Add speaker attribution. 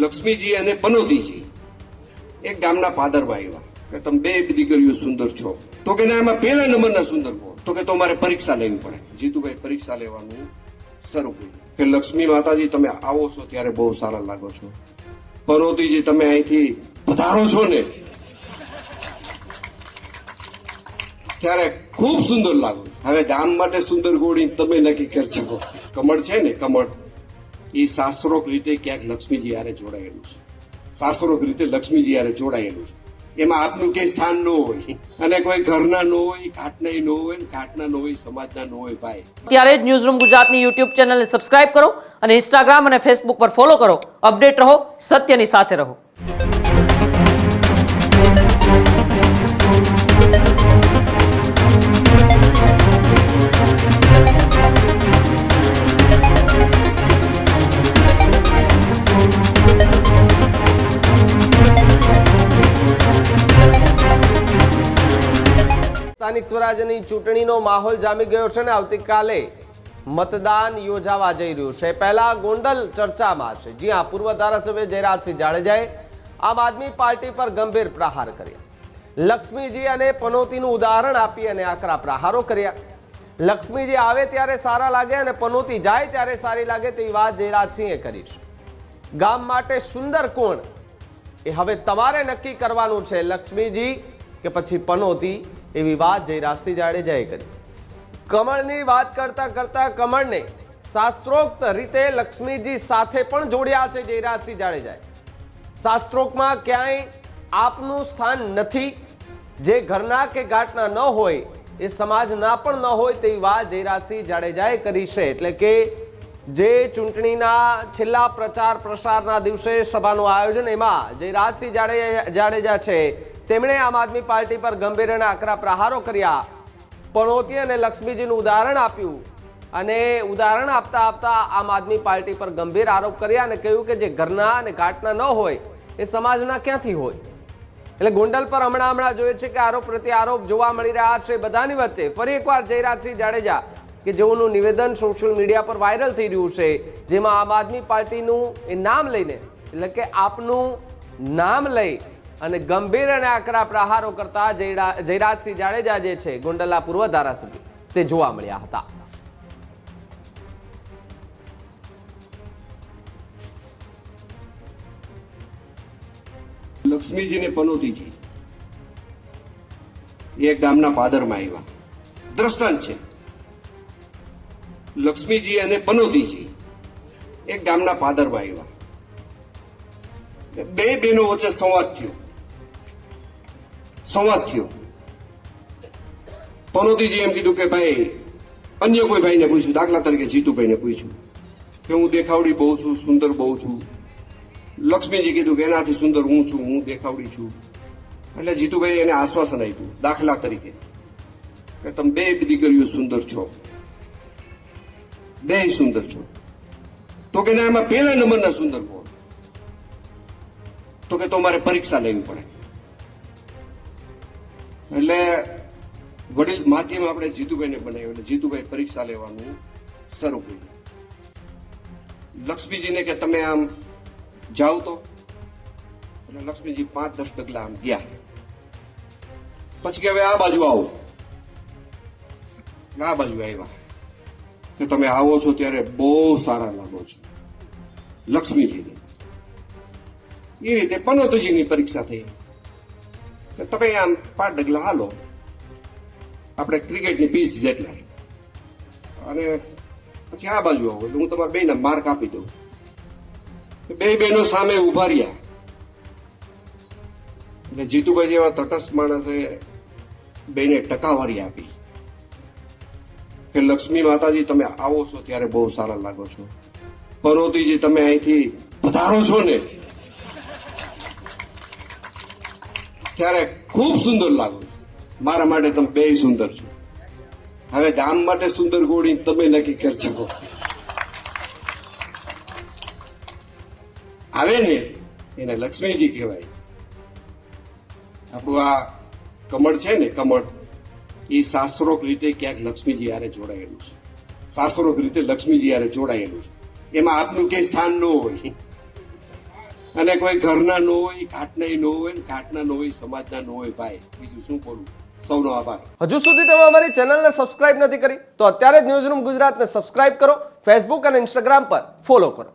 Speaker 1: લક્ષ્મીજી અને પનોતીજી એક ગામના પાદરમાં આવ્યા કે તમે બે દીકરીઓ સુંદર છો. તો કે ના, એમાં પહેલા નંબરના સુંદર કોણ? તો કે તો મારે પરીક્ષા લેવી પડે. જીતુભાઈ પરીક્ષા લેવાનું શરૂ કર્યું કે લક્ષ્મી માતાજી તમે આવો છો ત્યારે બહુ સારા લાગો છો. પનોતીજી તમે અહીંથી પધારો છો ને ત્યારે ખૂબ સુંદર લાગો. હવે ગામ માટે સુંદર ગોળી તમે નક્કી કરજો. કમળ છે ને, કમળ એ શાસ્ત્રોક્ત રીતે ક્યાંક લક્ષ્મીજી યારે જોડાયેલું છે. શાસ્ત્રોક્ત રીતે લક્ષ્મીજી યારે જોડાયેલું છે. એમાં આપનું કઈ સ્થાન ન હોય અને કોઈ ઘરના ન હોય, ઘાટના ન હોય, ઘાટના ન હોય, સમાજના ન હોય. ભાઈ
Speaker 2: ત્યારે જ ન્યૂઝરૂમ ગુજરાતની યુટ્યુબ ચેનલને સબસ્ક્રાઇબ કરો અને ઇન્સ્ટાગ્રામ અને ફેસબુક પર ફોલો કરો. અપડેટ રહો, સત્યની સાથે રહો.
Speaker 3: સ્થાનિક સ્વરાજ્યની ચૂંટણીનો માહોલ જામી ગયો છે ને આવતીકાલે મતદાન યોજાવા જઈ રહ્યું છે. પહેલા ગોંડલ ચર્ચામાં છે. જી હા, પૂર્વ ધારાસભ્ય જયરાજસિંહ જાડેજાએ આમ આદમી પાર્ટી પર ગંભીર પ્રહાર કર્યા. લક્ષ્મીજી અને પનોતીનું ઉદાહરણ આપી અને આકરા પ્રહારો કર્યા. લક્ષ્મીજી આવે ત્યારે સારા લાગે અને પનોતી જાય ત્યારે સારી લાગે તેવી વાત જયરાજસિંહે કરી છે. ગામ માટે સુંદર કોણ એ હવે તમારે નક્કી કરવાનું છે, લક્ષ્મીજી કે પછી પનોતી, એવી વાત જયરાજસિંહ જાડેજાએ કરી. કમળની વાત કરતા કરતા કમળને શાસ્ત્રોક્ત રીતે લક્ષ્મીજી સાથે પણ જોડ્યા છે જયરાજસિંહ જાડેજાએ. શાસ્ત્રોક્તમાં ક્યાંય આપનું સ્થાન નથી. જે ઘરના કે ઘાટના ન હોય એ સમાજના પણ ન હોય તેવી વાત જયરાજસિંહ જાડેજાએ કરી છે. એટલે કે જે ચૂંટણીના છેલ્લા પ્રચાર પ્રસારના દિવસે સભાનું આયોજન, એમાં જયરાજસિંહ જાડેજા છે તેમણે આમ આદમી પાર્ટી પર ગંભીર અને આકરા પ્રહારો કર્યા. પનોતી અને લક્ષ્મીજીનું ઉદાહરણ આપ્યું અને ઉદાહરણ આપતા આપતા આમ આદમી પાર્ટી પર ગંભીર આરોપ કર્યા અને કહ્યું કે જે ઘરના અને ઘાટના ન હોય એ સમાજના ક્યાંથી હોય. એટલે ગોંડલ પર હમણાં જોઈએ છે કે આરોપ પ્રત્યે આરોપ જોવા મળી રહ્યા છે. બધાની વચ્ચે ફરી એકવાર જયરાજસિંહ જાડેજા કે જેઓનું નિવેદન સોશિયલ મીડિયા પર વાયરલ થઈ રહ્યું છે, જેમાં આમ આદમી પાર્ટીનું એ નામ લઈને, એટલે કે આપનું નામ લઈ અને ગંભીર અને આકરા પ્રહારો કરતા જયરાજસિંહ જાડેજા જે છે ગોંડલના પૂર્વ ધારાસભ્ય તે જોવા મળ્યા હતા.
Speaker 1: લક્ષ્મીજી ને પનોતીજી એક ગામના પાદરમાં આવ્યા. દ્રષ્ટાંત છે. લક્ષ્મીજી અને પનોતીજી એક ગામના પાદરમાં આવ્યા. બે બહેનો વચ્ચે સંવાદ થયો. પનોતીજી એમ કીધું કે ભાઈ, અન્ય કોઈ ભાઈને પૂછ્યું, દાખલા તરીકે જીતુભાઈને પૂછ્યું કે હું દેખાવડી બહુ છું, સુંદર બહુ છું. લક્ષ્મીજી કીધું કે એનાથી સુંદર હું છું, હું દેખાવડી છું. એટલે જીતુભાઈ એને આશ્વાસન આપ્યું, દાખલા તરીકે કે તમે બે દીકરીઓ સુંદર છો, બે સુંદર છો. તો કે ના, એમાં પહેલા નંબરના સુંદર કોણ? તો કે તો મારે પરીક્ષા લેવી પડે. એટલે વડીલ માધ્યમ આપણે જીતુભાઈને બનાવ્યું. એટલે જીતુભાઈ પરીક્ષા લેવાનું શરૂ કર્યું. લક્ષ્મીજીને કે તમે આમ જાઓ તો. એટલે લક્ષ્મીજી 5-10 ડગલા આમ ગયા. પછી કે હવે આ બાજુ આવો. આ બાજુ આવ્યા કે તમે આવો છો ત્યારે બહુ સારા લાગો છો. લક્ષ્મીજીને એ રીતે પનોતીજીની પરીક્ષા થઈ કે તમે આમ 5 ડગલા હાલો, આપણે ક્રિકેટની પીચ જેટલા, અને પછી આ બાજુ આવો એટલે હું તમારા બેના માર્ક આપી દઉં. બે બહેનો સામે ઉભા રહ્યા. એટલે જીતુભાઈ જેવા તટસ્થ માણસે બેને ટકાવારી આપી કે લક્ષ્મી માતાજી તમે આવો છો ત્યારે બહુ સારા લાગો છો. પનોતીજી તમે અહીંથી પધારો છો ને ત્યારે ખૂબ સુંદર લાગો છો. મારા માટે તમે બે સુંદર છો. હવે ગામ માટે સુંદર ગોળી તમે નક્કી કરજો. આવે ને એને લક્ષ્મીજી કહેવાય. આપણું આ કમળ છે ને, કમળ એ શાસ્ત્રોક્ત રીતે ક્યાંક લક્ષ્મીજી યારે જોડાયેલું છે. શાસ્ત્રોક્ત રીતે લક્ષ્મીજી યારે જોડાયેલું છે. એમાં આપનું કઈ સ્થાન ન હોય અને કોઈ ઘરના ન હોય, ઘાટના ન હોય, ઘાટના ન હોય, સમાજના ન હોય ભાઈ. બીજું શું બોલું? સૌનો આભાર.
Speaker 3: હજુ સુધી તમે અમારી ચેનલને સબસ્ક્રાઇબ નથી કરી તો અત્યારે જ ન્યૂઝરૂમ ગુજરાતને સબસ્ક્રાઇબ કરો, ફેસબુક અને ઇન્સ્ટાગ્રામ પર ફોલો કરો.